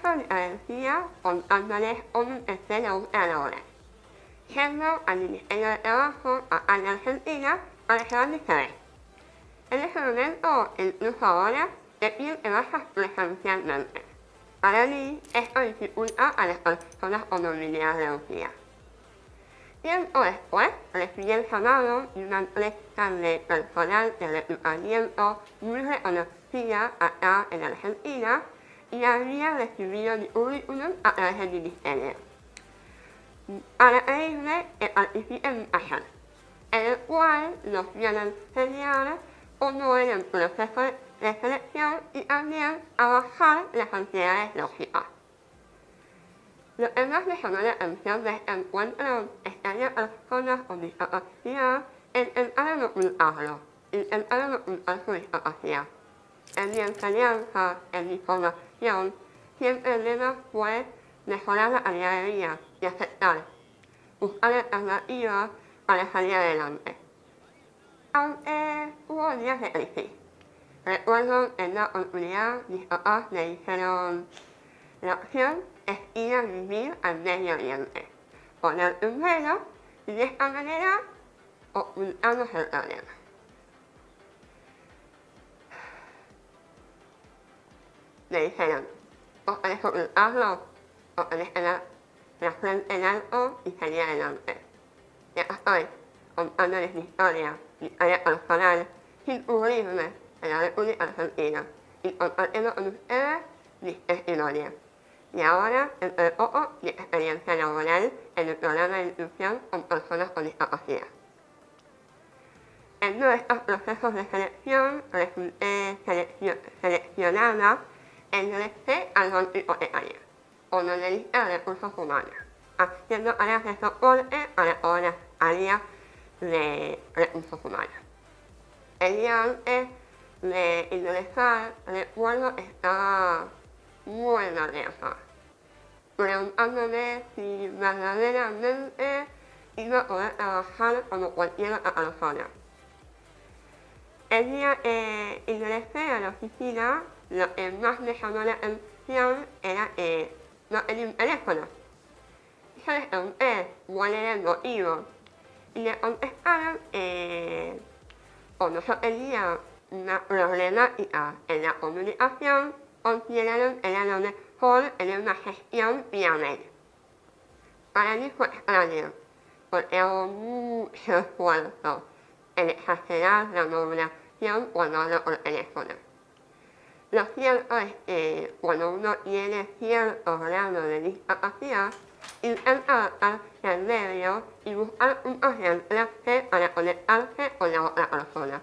proceso de energía contándoles un escenario errores. Yendo al Ministerio de Trabajo acá en Argentina para que van a saber. En ese momento, incluso ahora, te piden que vayas presencialmente. Para mí, esto dificulta a las personas con movilidad reducida. Tiempo después, recibí el llamado de una empresa de personal de reclutamiento muy reconocida acá en Argentina y había recibido mi currículum a través del ministerio. Para pedirme que participe en un taller, en el cual nos iban a enseñar cómo era el proceso de selección y también a bajar las ansiedades lógicas. Lo que más me llamó la atención de este encuentro es que había personas con discapacidad intentaron ocultar su discapacidad. En mi enseñanza, en mi formación, siempre el lema fue mejorar la calidad de vida y aceptar, buscar alternativas para salir adelante. Aunque hubo días de crisis. Recuerdo que en una oportunidad mis papás me dijeron: la opción es ir a vivir al Medio Oriente, poner un velo y de esta manera ocultamos el problema. Me dijeron: o querés ocultarlo o querés tener la frente en alto y salir adelante. Y acá estoy, contándoles mi historia personal, sin cubrirme en la República Argentina y compartiendo con ustedes mis testimonios. Y ahora, dentro de poco, mi experiencia laboral en el programa de inclusión con personas con discapacidad. En uno de estos procesos de selección resulté seleccionada en el ingresé al banco hipotecario, como analista de recursos humanos, haciendo áreas de soporte para todas las áreas de recursos humanos. El día antes de ingresar, recuerdo que estaba muy nerviosa, preguntándome si verdaderamente iba a poder trabajar como cualquier otra persona. El día que ingresé a la oficina, lo que más me llamó la atención era que no tenía un teléfono. Yo les pregunté cuál era el motivo y me contestaron que como yo tenía una problemática en la comunicación, consideraron que era lo mejor tener una gestión vía mail. Para mí fue extraño, porque hago mucho esfuerzo en exagerar la modulación cuando hablo por teléfono. Lo cierto es que cuando uno tiene cierto grado de discapacidad, intenta adaptarse al medio y buscar puntos de anclaje para conectarse con la otra persona.